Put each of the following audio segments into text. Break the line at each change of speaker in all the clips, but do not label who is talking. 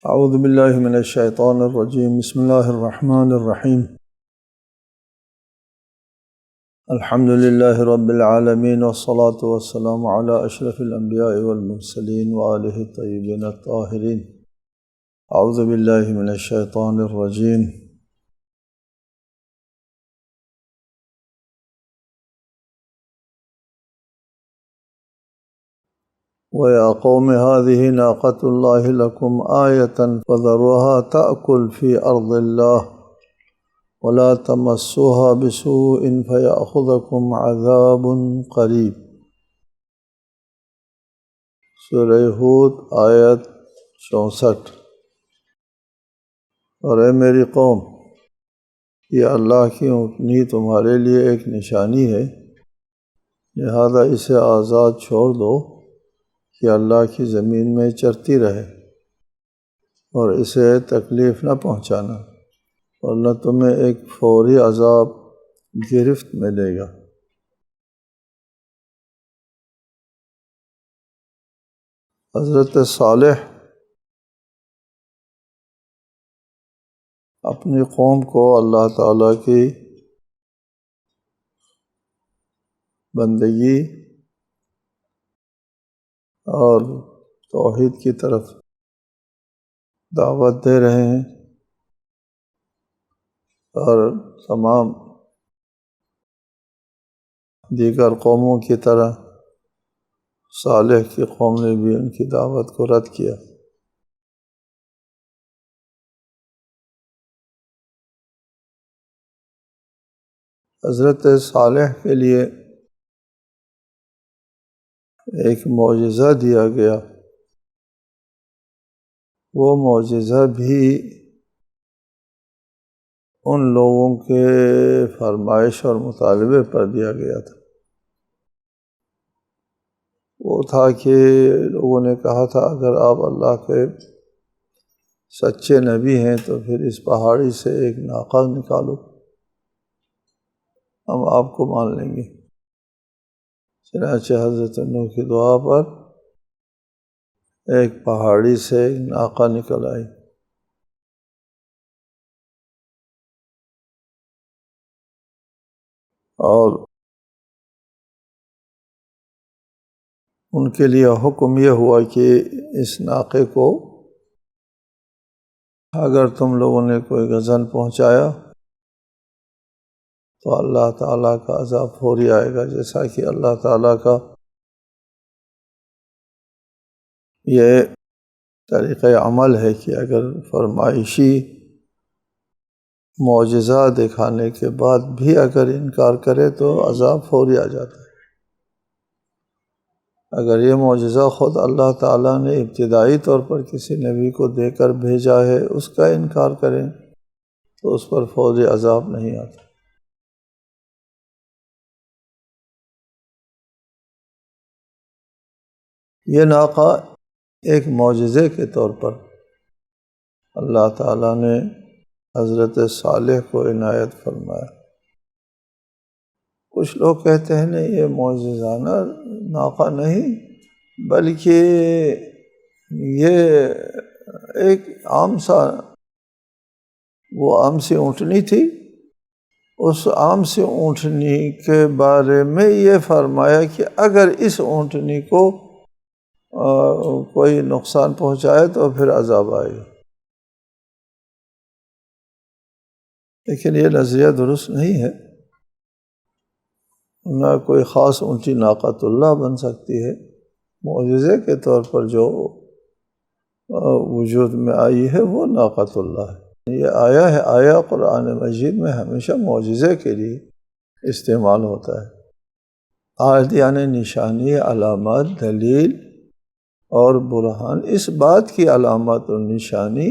اعوذ باللہ من الشیطان الرجیم بسم اللہ الرحمن الرحیم الحمد للہ رب العالمین والصلاة والسلام علی اشرف الانبیاء والمرسلین وآلہ الطیبین الطاہرین اعوذ باللہ من الشیطان الرجیم وَيَا قَوْمِ هَٰذِهِ نَاقَةُ اللَّهِ لَكُمْ آيَةً فَذَرُوهَا تَأْكُلْ فِي أَرْضِ اللَّهِ وَلَا تَمَسُّوهَا بِسُوءٍ فَيَأْخُذَكُمْ عَذَابٌ قَرِيبٌ۔ سورہ ہود آیت 64۔ اور اے میری قوم، یہ اللہ کی اونٹنی تمہارے لیے ایک نشانی ہے، لہذا اسے آزاد چھوڑ دو کہ اللہ کی زمین میں چرتی رہے، اور اسے تکلیف نہ پہنچانا، ورنہ تمہیں ایک فوری عذاب گرفت ملے گا۔ حضرت صالح اپنی قوم کو اللہ تعالیٰ کی بندگی اور توحید کی طرف دعوت دے رہے ہیں، اور تمام دیگر قوموں کی طرح صالح کی قوم نے بھی ان کی دعوت کو رد کیا۔ حضرت صالح کے لیے ایک معجزہ دیا گیا، وہ معجزہ بھی ان لوگوں کے فرمائش اور مطالبے پر دیا گیا تھا۔ وہ تھا کہ لوگوں نے کہا تھا اگر آپ اللہ کے سچے نبی ہیں تو پھر اس پہاڑی سے ایک ناقہ نکالو، ہم آپ کو مان لیں گے۔ چنانچہ حضرت نوح کی دعا پر ایک پہاڑی سے ایک ناقہ نکل آئی۔ اور ان کے لیے حکم یہ ہوا کہ اس ناقے کو اگر تم لوگوں نے کوئی غضن پہنچایا تو اللہ تعالیٰ کا عذاب فوری آئے گا، جیسا کہ اللہ تعالیٰ کا یہ طریقہ عمل ہے کہ اگر فرمائشی معجزہ دکھانے کے بعد بھی اگر انکار کرے تو عذاب فوری آ جاتا ہے۔ اگر یہ معجزہ خود اللہ تعالیٰ نے ابتدائی طور پر کسی نبی کو دے کر بھیجا ہے، اس کا انکار کریں تو اس پر فوری عذاب نہیں آتا۔ یہ ناقہ ایک معجزے کے طور پر اللہ تعالیٰ نے حضرت صالح کو عنایت فرمایا۔ کچھ لوگ کہتے ہیں نہیں، یہ معجزانہ ناقہ نہیں بلکہ یہ ایک عام سا وہ عام سی اونٹنی تھی، اس عام سی اونٹنی کے بارے میں یہ فرمایا کہ اگر اس اونٹنی کو کوئی نقصان پہنچائے تو پھر عذاب آئے گا۔ لیکن یہ نظریہ درست نہیں ہے، نہ کوئی خاص اونٹی ناقۃ اللہ بن سکتی ہے۔ معجزے کے طور پر جو وجود میں آئی ہے وہ ناقۃ اللہ ہے۔ یہ آیا قرآن مجید میں ہمیشہ معجزے کے لیے استعمال ہوتا ہے۔ آیت یعنی نشانی، علامات، دلیل اور برہان، اس بات کی علامت اور نشانی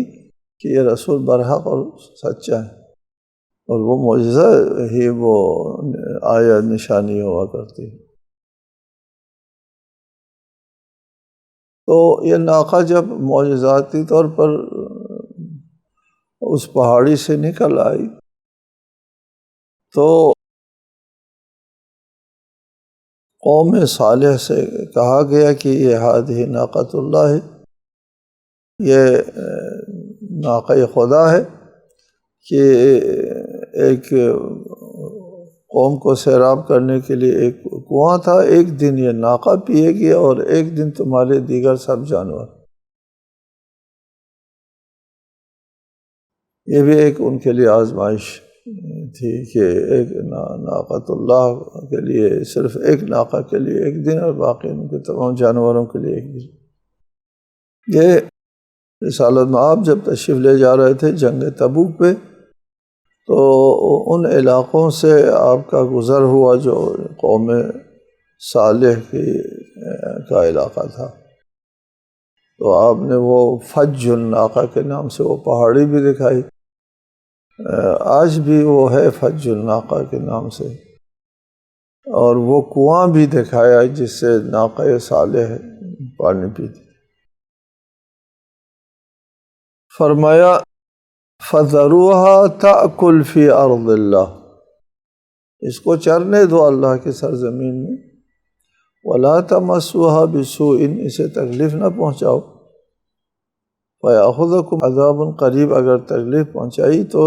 کہ یہ رسول برحق اور سچا ہے، اور وہ معجزہ ہی وہ آیت نشانی ہوا کرتی ہے۔ تو یہ ناقہ جب معجزاتی طور پر اس پہاڑی سے نکل آئی تو قوم صالح سے کہا گیا کہ یہ ہذہ ناقۃ اللہ ہے، یہ ناقہ خدا ہے کہ ایک قوم کو سیراب کرنے کے لیے ایک کنواں تھا، ایک دن یہ ناقہ پیے گی اور ایک دن تمہارے دیگر سب جانور۔ یہ بھی ایک ان کے لیے آزمائش تھی کہ ایک ناقۃ اللہ کے لیے، صرف ایک ناقہ کے لیے ایک دن اور باقی ان کے تمام جانوروں کے لیے ایک دن۔ یہ رسالت میں آپ جب تشریف لے جا رہے تھے جنگ تبوک پہ، تو ان علاقوں سے آپ کا گزر ہوا جو قوم صالح کا علاقہ تھا، تو آپ نے وہ فج الناقہ کے نام سے وہ پہاڑی بھی دکھائی، آج بھی وہ ہے فج الناقہ کے نام سے، اور وہ کنواں بھی دکھایا جس سے ناقہ صالح پانی پیتی۔ فرمایا فَذَرُوهَا تَأْكُلْ فِي أَرْضِ اللَّهِ، اس کو چرنے دو اللہ کی سرزمین میں، وَلَا تَمَسُّوهَا بِسُوءٍ، اسے تکلیف نہ پہنچاؤ، فَيَأْخُذَكُمْ عَذَابٌ قریب، اگر تکلیف پہنچائی تو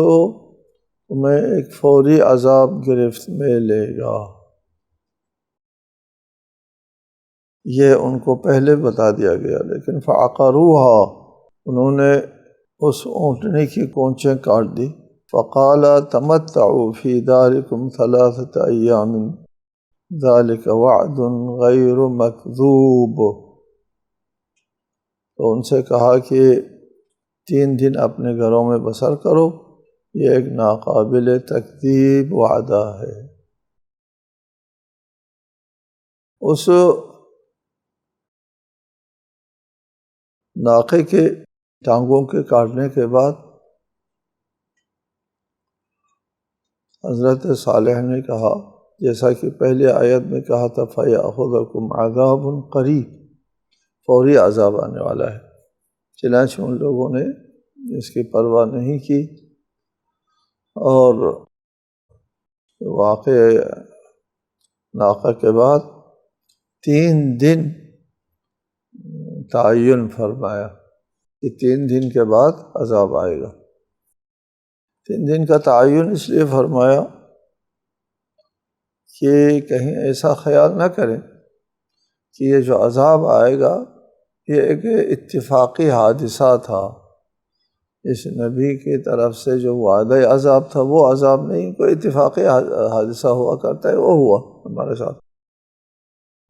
تمہیں ایک فوری عذاب گرفت میں لے گا۔ یہ ان کو پہلے بتا دیا گیا، لیکن فَعَقَرُوهَا، انہوں نے اس اونٹنی کی کونچیں کاٹ دی۔ فقال تمتعوا فی دارکم 3 ایام ذلک وعد غیر مکذوب، تو ان سے کہا کہ 3 دن اپنے گھروں میں بسر کرو، یہ ایک ناقابل تکذیب وعدہ ہے۔ اس ناقے کے ٹانگوں کے کاٹنے کے بعد حضرت صالح نے کہا، جیسا کہ پہلے آیت میں کہا تھا فَيَأْخُذَكُمْ عَذَابٌ قَرِيب، فوری عذاب آنے والا ہے، چنانچہ ان لوگوں نے اس کی پرواہ نہیں کی، اور واقع ناقہ کے بعد 3 دن تعین فرمایا کہ 3 دن کے بعد عذاب آئے گا۔ 3 دن کا تعین اس لیے فرمایا کہ کہیں ایسا خیال نہ کریں کہ یہ جو عذاب آئے گا یہ ایک اتفاقی حادثہ تھا، اس نبی کی طرف سے جو وعدہ عذاب تھا وہ عذاب نہیں، کوئی اتفاقی حادثہ ہوا کرتا ہے وہ ہوا ہمارے ساتھ،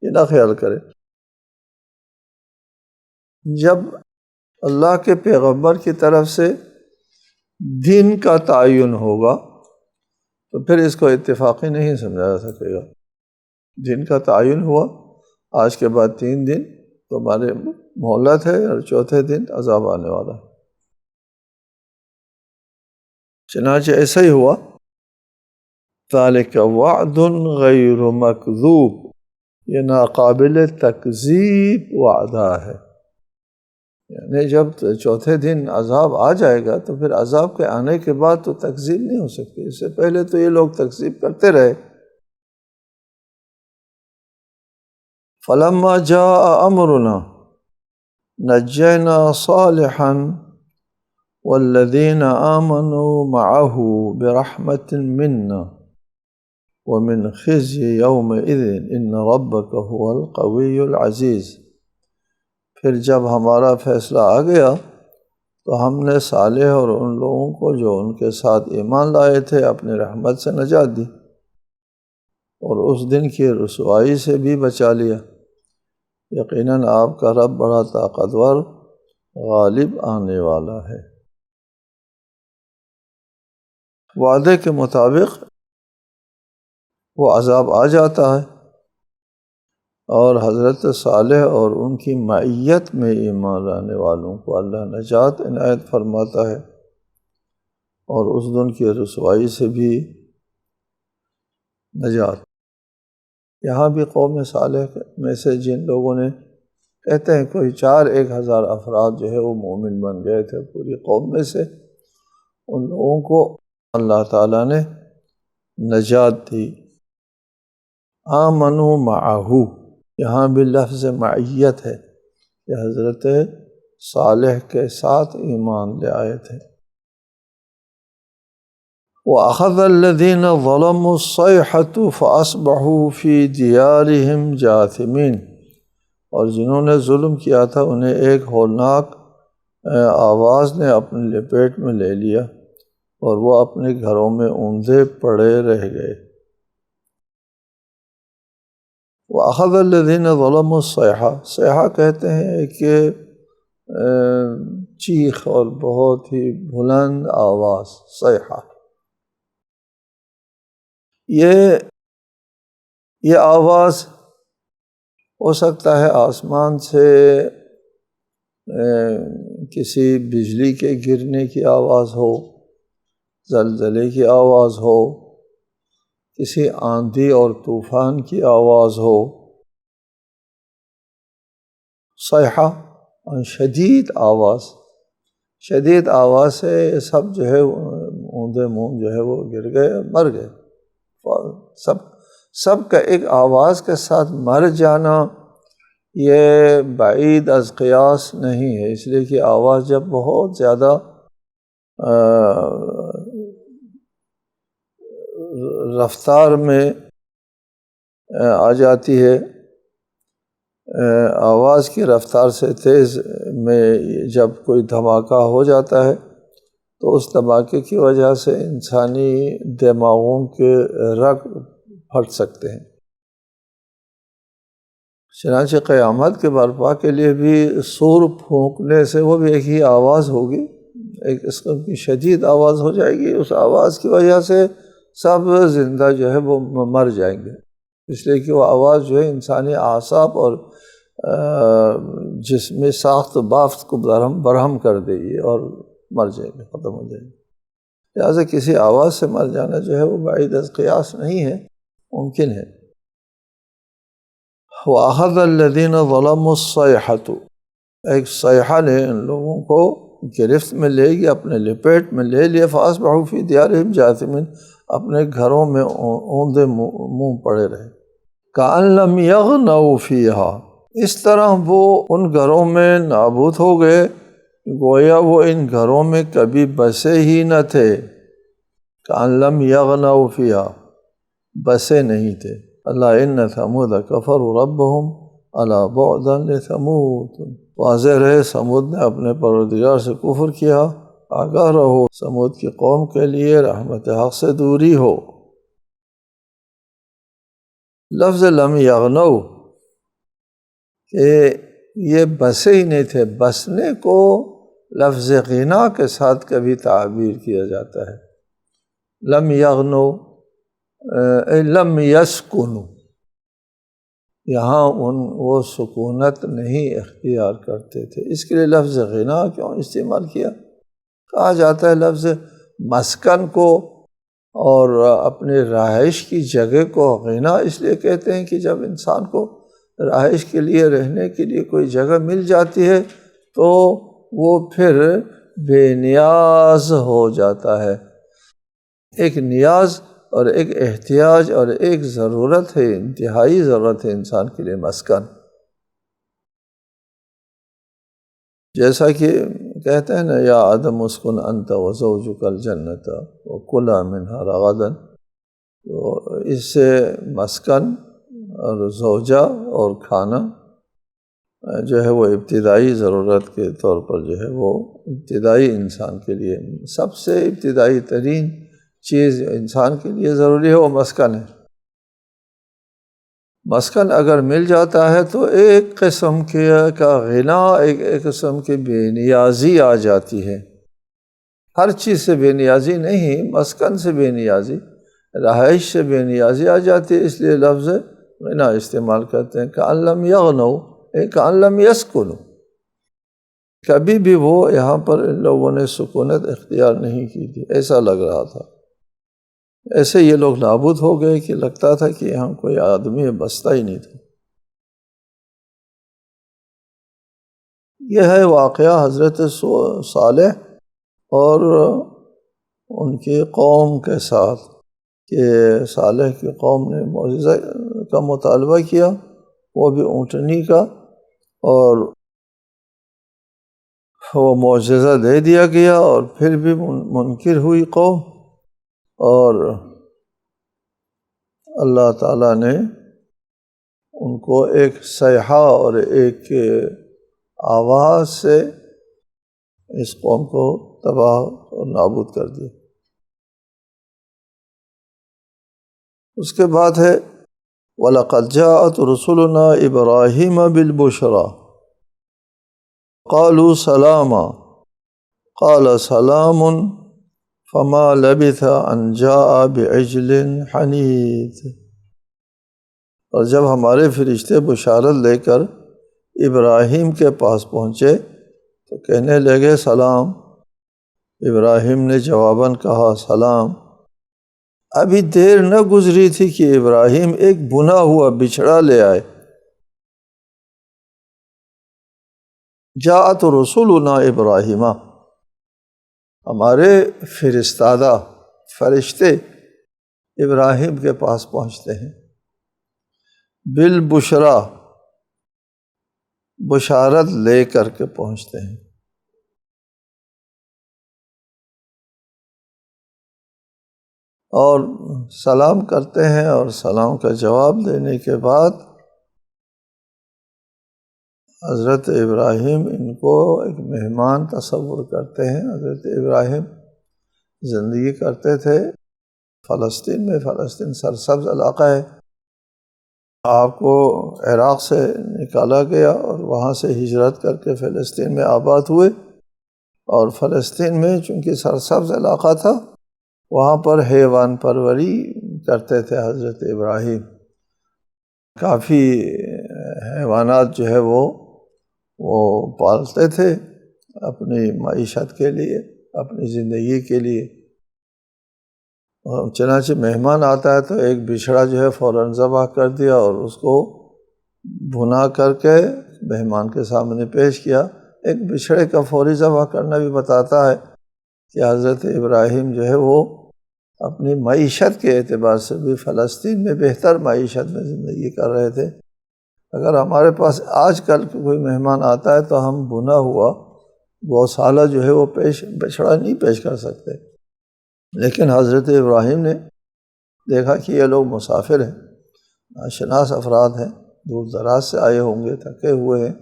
یہ نہ خیال کریں۔ جب اللہ کے پیغمبر کی طرف سے دن کا تعین ہوگا تو پھر اس کو اتفاقی نہیں سمجھا جا سکے گا۔ دن کا تعین ہوا، آج کے بعد 3 دن تمہارے مہلت ہے، اور چوتھے دن عذاب آنے والا ہے۔ چنانچہ ایسا ہی ہوا، ذَلِكَ وَعْدٌ غَيْرُ مَكْذُوبٍ، یہ ناقابل تکذیب وعدہ ہے، یعنی جب چوتھے دن عذاب آ جائے گا تو پھر عذاب کے آنے کے بعد تو تکذیب نہیں ہو سکتی، اس سے پہلے تو یہ لوگ تکذیب کرتے رہے۔ فَلَمَّا جَاءَ أَمْرُنَا نَجَّيْنَا صَالِحًا وَالَّذِينَ آمَنُوا مَعَهُ بِرَحْمَةٍ مِنَّا وَمِنْ خِزْيِ يَوْمَئِذٍ إِنَّ رَبَّكَ هُوَ الْقَوِيُّ الْعَزِيزُ، پھر جب ہمارا فیصلہ آ گیا تو ہم نے صالح اور ان لوگوں کو جو ان کے ساتھ ایمان لائے تھے اپنی رحمت سے نجات دی، اور اس دن کی رسوائی سے بھی بچا لیا، یقیناً آپ کا رب بڑا طاقتور غالب آنے والا ہے۔ وعدے کے مطابق وہ عذاب آ جاتا ہے، اور حضرت صالح اور ان کی معیت میں ایمان لانے والوں کو اللہ نجات عنایت فرماتا ہے، اور اس دن کی رسوائی سے بھی نجات۔ یہاں بھی قوم صالح میں سے جن لوگوں نے کہتے ہیں کوئی 4,000 افراد جو ہے وہ مومن بن گئے تھے پوری قوم میں سے، ان لوگوں کو اللہ تعالیٰ نے نجات دی۔ آمنوا معہو، یہاں بھی لفظ معیت ہے کہ حضرت صالح کے ساتھ ایمان لے آئے تھے۔ وَأَخَذَ الَّذِينَ ظَلَمُوا الصَّيْحَةُ فَأَصْبَحُوا فِي دِيَارِهِمْ جَاثِمِينَ، اور جنہوں نے ظلم کیا تھا انہیں ایک ہولناک آواز نے اپنے لپیٹ میں لے لیا اور وہ اپنے گھروں میں اوندے پڑے رہ گئے۔ وَأَخَذَ الَّذِينَ ظَلَمُوا الصَّيْحَةَ، صیحہ کہتے ہیں کہ چیخ اور بہت ہی بلند آواز، صیحہ۔ یہ آواز ہو سکتا ہے آسمان سے کسی بجلی کے گرنے کی آواز ہو، زلزلے کی آواز ہو، کسی آندھی اور طوفان کی آواز ہو۔ صیحہ شدید آواز، شدید آواز سے سب جو ہے اوندے منہ جو ہے وہ گر گئے، مر گئے۔ سب کا ایک آواز کے ساتھ مر جانا یہ بعید از قیاس نہیں ہے، اس لیے کہ آواز جب بہت زیادہ رفتار میں آ جاتی ہے، آواز کی رفتار سے تیز میں جب کوئی دھماکہ ہو جاتا ہے تو اس دھماکے کی وجہ سے انسانی دماغوں کے رگ پھٹ سکتے ہیں۔ چنانچہ قیامت کے برپا کے لیے بھی سور پھونکنے سے وہ بھی ایک ہی آواز ہوگی، ایک اس قسم کی شدید آواز ہو جائے گی، اس آواز کی وجہ سے سب زندہ جو ہے وہ مر جائیں گے، اس لیے کہ وہ آواز جو ہے انسانی اعصاب اور جسمی ساخت و بافت کو برہم کر دے گی اور مر جائیں گے، ختم ہو جائیں گے۔ لہٰذا کسی آواز سے مر جانا جو ہے وہ بعید از قیاس نہیں ہے، ممکن ہے۔ وَأَخَذَ الَّذِينَ ظَلَمُوا الصَّيْحَةُ، ایک صیحہ نے ان لوگوں کو گرفت میں لے گیا، اپنے لپیٹ میں لے لیا، فَأَصْبَحُوا فِي دِيَارِهِمْ جَاثِمِينَ، اپنے گھروں میں اوندے منہ پڑے رہے۔ كَأَن لَّمْ يَغْنَوْا فِيهَا، اس طرح وہ ان گھروں میں نابود ہو گئے گویا وہ ان گھروں میں کبھی بسے ہی نہ تھے۔ كَأَن لَّمْ يَغْنَوْا فِيهَا، بسے نہیں تھے۔ اللہ إِنَّ ثَمُودَ كَفَرُوا رَبَّهُمْ أَلَا بُعْدًا لِثَمُودَ، واضح رہے سمود نے اپنے پروردگار سے کفر کیا، آگاہ رہو سمود کی قوم کے لیے رحمت حق سے دوری ہو۔ لفظ لم یغنوا کہ یہ بسے ہی نہیں تھے، بسنے کو لفظ غنا کے ساتھ کبھی تعبیر کیا جاتا ہے۔ لم یغنوا لم یسکنوا، یہاں وہ سکونت نہیں اختیار کرتے تھے، اس کے لیے لفظ غنا کیوں استعمال کیا؟ کہا جاتا ہے لفظ مسکن کو اور اپنے رہائش کی جگہ کو غنا اس لیے کہتے ہیں کہ جب انسان کو رہائش کے لیے رہنے کے لیے کوئی جگہ مل جاتی ہے تو وہ پھر بے نیاز ہو جاتا ہے۔ ایک نیاز اور ایک احتیاج اور ایک ضرورت ہے، انتہائی ضرورت ہے انسان کے لیے مسکن۔ جیسا کہ کہتے ہیں نا، یا آدم اسکن انت وزوجک الجنۃ وکلا منہا رغدا، تو اس سے مسکن اور زوجہ اور کھانا جو ہے وہ ابتدائی ضرورت کے طور پر جو ہے وہ ابتدائی انسان کے لیے سب سے ابتدائی ترین چیز انسان کے لیے ضروری ہے، وہ مسکن ہے۔ مسکن اگر مل جاتا ہے تو ایک قسم کا غنا، ایک قسم کی بے نیازی آ جاتی ہے۔ ہر چیز سے بے نیازی نہیں، مسکن سے بے نیازی، رہائش سے بے نیازی آ جاتی ہے، اس لیے لفظ غنا استعمال کرتے ہیں۔ کأن لم یغنوا، کأن لم یسکنوا، کبھی بھی وہ یہاں پر ان لوگوں نے سکونت اختیار نہیں کی تھی، ایسا لگ رہا تھا۔ ایسے یہ لوگ نابود ہو گئے کہ لگتا تھا کہ یہاں کوئی آدمی بستا ہی نہیں تھا۔ یہ ہے واقعہ حضرت صالح اور ان کی قوم کے ساتھ، کہ صالح کی قوم نے معجزہ کا مطالبہ کیا، وہ بھی اونٹنی کا، اور وہ معجزہ دے دیا گیا اور پھر بھی منکر ہوئی قوم، اور اللہ تعالیٰ نے ان کو ایک صیحہ اور ایک آواز سے اس قوم کو تباہ اور نابود کر دیا۔ اس کے بعد ہے وَلَقَدْ جَاءَتْ رُسُلُنَا إِبْرَاهِيمَ بِالْبُشْرَىٰ قَالُوا سَلَامًا قَالَ سَلَامٌ فَمَا لَبِثَ أَنْ جَاءَ بِعِجْلٍ حَنِيذٍ۔ اور جب ہمارے فرشتے بشارت لے کر ابراہیم کے پاس پہنچے تو کہنے لگے سلام۔ ابراہیم نے جواباً کہا سلام۔ ابھی دیر نہ گزری تھی کہ ابراہیم ایک بنا ہوا بچھڑا لے آئے۔ جاءت رسولنا ابراہیم، ہمارے فرستادہ فرشتے ابراہیم کے پاس پہنچتے ہیں، بالبشرا، بشارت لے کر کے پہنچتے ہیں۔ اور سلام کرتے ہیں، اور سلام کا جواب دینے کے بعد حضرت ابراہیم ان کو ایک مہمان تصور کرتے ہیں۔ حضرت ابراہیم زندگی کرتے تھے فلسطین میں، فلسطین سرسبز علاقہ ہے، آپ کو عراق سے نکالا گیا اور وہاں سے ہجرت کر کے فلسطین میں آباد ہوئے، اور فلسطین میں چونکہ سرسبز علاقہ تھا وہاں پر حیوان پروری کرتے تھے حضرت ابراہیم۔ کافی حیوانات جو ہے وہ پالتے تھے اپنی معیشت کے لیے، اپنی زندگی کے لیے۔ چنانچہ مہمان آتا ہے تو ایک بچھڑا جو ہے فوراً ذبح کر دیا اور اس کو بھنا کر کے مہمان کے سامنے پیش کیا۔ ایک بچھڑے کا فوری ذبح کرنا بھی بتاتا ہے کہ حضرت ابراہیم جو ہے وہ اپنی معیشت کے اعتبار سے بھی فلسطین میں بہتر معیشت میں زندگی کر رہے تھے۔ اگر ہمارے پاس آج کل کوئی مہمان آتا ہے تو ہم بھنا ہوا گوشالہ جو ہے وہ بچھڑا نہیں پیش کر سکتے، لیکن حضرت ابراہیم نے دیکھا کہ یہ لوگ مسافر ہیں، ناشناس افراد ہیں، دور دراز سے آئے ہوں گے، تھکے ہوئے ہیں،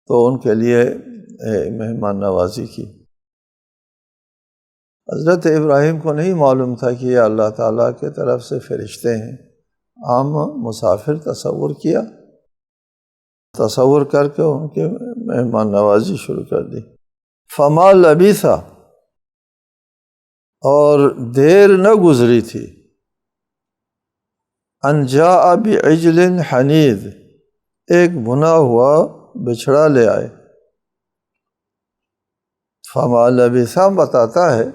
تو ان کے لیے مہمان نوازی کی۔ حضرت ابراہیم کو نہیں معلوم تھا کہ یہ اللہ تعالیٰ کی طرف سے فرشتے ہیں، عام مسافر تصور کیا، تصور کر کے ان کے مہمان نوازی شروع کر دی۔ فما لبث، اور دیر نہ گزری تھی، ان جاء بعجل حنیذ، ایک بھنا ہوا بچھڑا لے آئے۔ فما لبث بتاتا ہے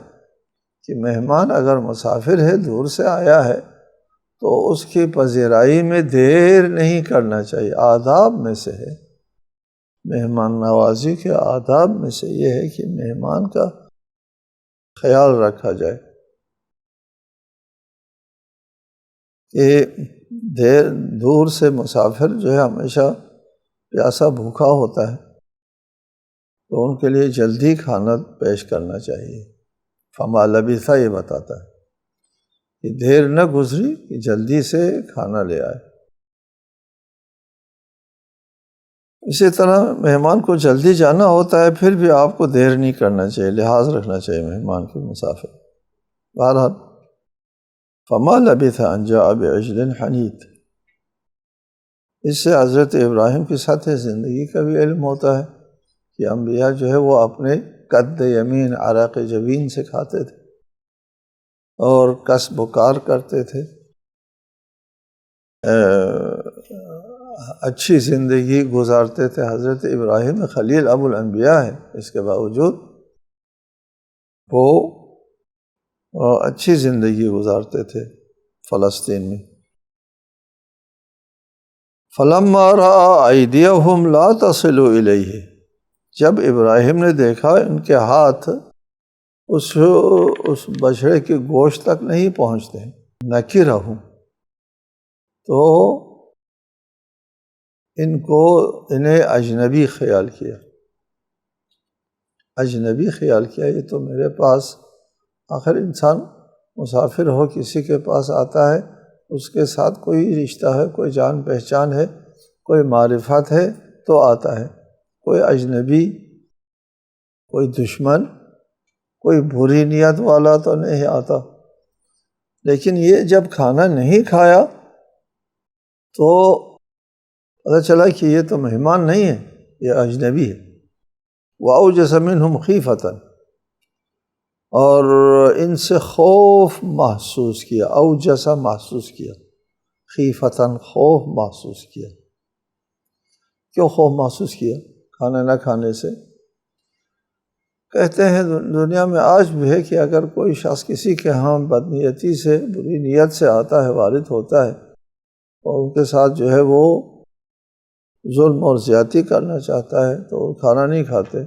کہ مہمان اگر مسافر ہے، دور سے آیا ہے، تو اس کی پذیرائی میں دیر نہیں کرنا چاہیے۔ آداب میں سے ہے، مہمان نوازی کے آداب میں سے یہ ہے کہ مہمان کا خیال رکھا جائے کہ دور سے مسافر جو ہے ہمیشہ پیاسا بھوکا ہوتا ہے، تو ان کے لیے جلدی کھانا پیش کرنا چاہیے۔ فما لبث یہ بتاتا ہے کہ دیر نہ گزری کہ جلدی سے کھانا لے آئے۔ اسی طرح مہمان کو جلدی جانا ہوتا ہے، پھر بھی آپ کو دیر نہیں کرنا چاہیے، لحاظ رکھنا چاہیے مہمان کے، مسافر۔ بہرحال فما لبث ان جاء بعجل حنیذ، اس سے حضرت ابراہیم کی سطح زندگی کا بھی علم ہوتا ہے کہ انبیاء جو ہے وہ اپنے قد یمین، عرق جبین سے کھاتے تھے اور کسب و کار کرتے تھے، اچھی زندگی گزارتے تھے۔ حضرت ابراہیم خلیل ابو الانبیاء ہے، اس کے باوجود وہ اچھی زندگی گزارتے تھے فلسطین میں۔ فلما رأى أيديهم لا تصل إليه، جب ابراہیم نے دیکھا ان کے ہاتھ اس بچڑے کے گوشت تک نہیں پہنچتے، نکرہم، تو انہیں اجنبی خیال کیا، اجنبی خیال کیا یہ تو میرے پاس، آخر انسان مسافر ہو کسی کے پاس آتا ہے، اس کے ساتھ کوئی رشتہ ہے، کوئی جان پہچان ہے، کوئی معرفت ہے تو آتا ہے، کوئی اجنبی، کوئی دشمن، کوئی بری نیت والا تو نہیں آتا۔ لیکن یہ جب کھانا نہیں کھایا تو پتہ چلا کہ یہ تو مہمان نہیں ہے، یہ اجنبی ہے۔ وَأَوْجَسَ مِنْهُمْ خِیفَةً، اور ان سے خوف محسوس کیا، اوجسا محسوس کیا، خیفتاً خوف محسوس کیا۔ کیوں خوف محسوس کیا کھانا نہ کھانے سے؟ کہتے ہیں دنیا میں آج بھی ہے کہ اگر کوئی شخص کسی کے ہاں بدنیتی سے، بری نیت سے آتا ہے، وارد ہوتا ہے، اور ان کے ساتھ جو ہے وہ ظلم اور زیادتی کرنا چاہتا ہے تو وہ کھانا نہیں کھاتے۔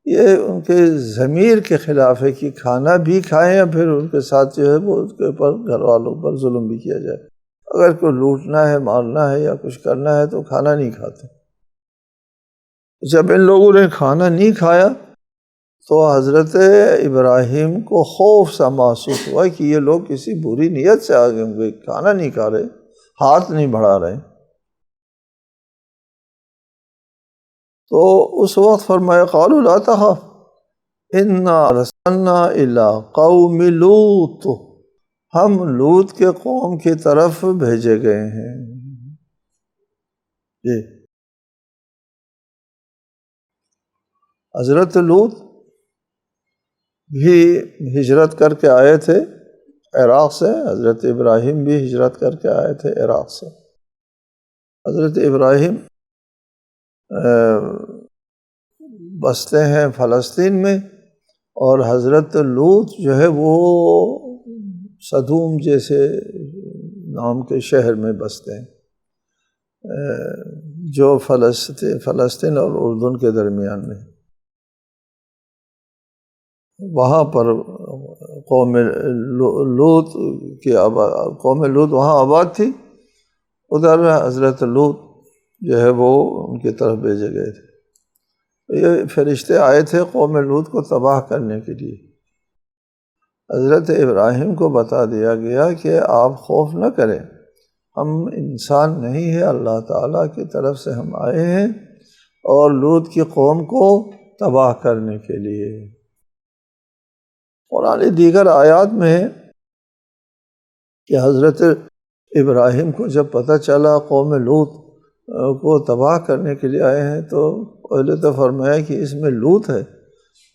یہ ان کے ضمیر کے خلاف ہے کہ کھانا بھی کھائیں یا پھر ان کے ساتھ جو ہے وہ اس کے اوپر گھر والوں پر ظلم بھی کیا جائے۔ اگر کوئی لوٹنا ہے، مارنا ہے یا کچھ کرنا ہے تو کھانا نہیں کھاتے۔ جب ان لوگوں نے کھانا نہیں کھایا تو حضرت ابراہیم کو خوف سا محسوس ہوا کہ یہ لوگ کسی بری نیت سے آگے ہوں گے، کھانا نہیں کھا رہے، ہاتھ نہیں بڑھا رہے۔ تو اس وقت فرمایا قالوا لا تخف انا ارسلنا الی قوم لوط، ہم لوط کے قوم کی طرف بھیجے گئے ہیں۔ جی حضرت لوط بھی ہجرت کر کے آئے تھے عراق سے، حضرت ابراہیم بھی ہجرت کر کے آئے تھے عراق سے۔ حضرت ابراہیم بستے ہیں فلسطین میں، اور حضرت لوط جو ہے وہ صدوم جیسے نام کے شہر میں بستے ہیں، جو فلسطین اور اردن کے درمیان میں۔ وہاں پر قوم لوط کی قوم لوط وہاں آباد تھی، ادھر حضرت لوط جو ہے وہ ان کی طرف بھیجے گئے تھے۔ یہ فرشتے آئے تھے قوم لوط کو تباہ کرنے کے لیے۔ حضرت ابراہیم کو بتا دیا گیا کہ آپ خوف نہ کریں، ہم انسان نہیں ہیں، اللہ تعالیٰ کی طرف سے ہم آئے ہیں اور لوط کی قوم کو تباہ کرنے کے لیے۔ قرآن دیگر آیات میں ہے کہ حضرت ابراہیم کو جب پتہ چلا قوم لوط کو تباہ کرنے کے لیے آئے ہیں تو پہلے تو فرمایا کہ اس میں لوط ہے،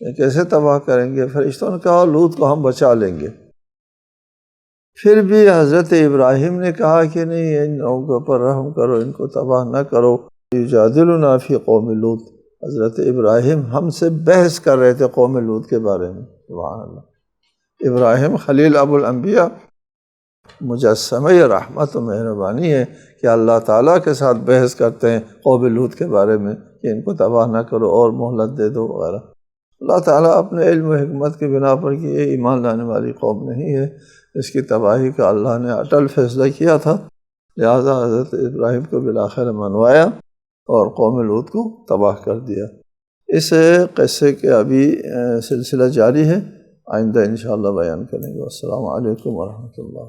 کیسے تباہ کریں گے؟ فرشتوں نے کہا لوط کو ہم بچا لیں گے۔ پھر بھی حضرت ابراہیم نے کہا کہ نہیں، ان لوگوں کے اوپر رحم کرو، ان کو تباہ نہ کرو۔ یجادلنا فی قوم لوط، حضرت ابراہیم ہم سے بحث کر رہے تھے قوم لوط کے بارے میں۔ سبحان اللہ، ابراہیم خلیل ابو الانبیاء، مجسمہ رحمت و مہربانی ہے کہ اللہ تعالیٰ کے ساتھ بحث کرتے ہیں قوم لوط کے بارے میں کہ ان کو تباہ نہ کرو اور مہلت دے دو وغیرہ۔ اللہ تعالیٰ اپنے علم و حکمت کی بنا پر کہ یہ ایمان لانے والی قوم نہیں ہے، اس کی تباہی کا اللہ نے اٹل فیصلہ کیا تھا، لہذا حضرت ابراہیم کو بالآخر منوایا اور قوم لوط کو تباہ کر دیا۔ اس قصے کے ابھی سلسلہ جاری ہے، آئندہ انشاءاللہ بیان کریں گے۔ السلام علیکم ورحمۃ اللہ۔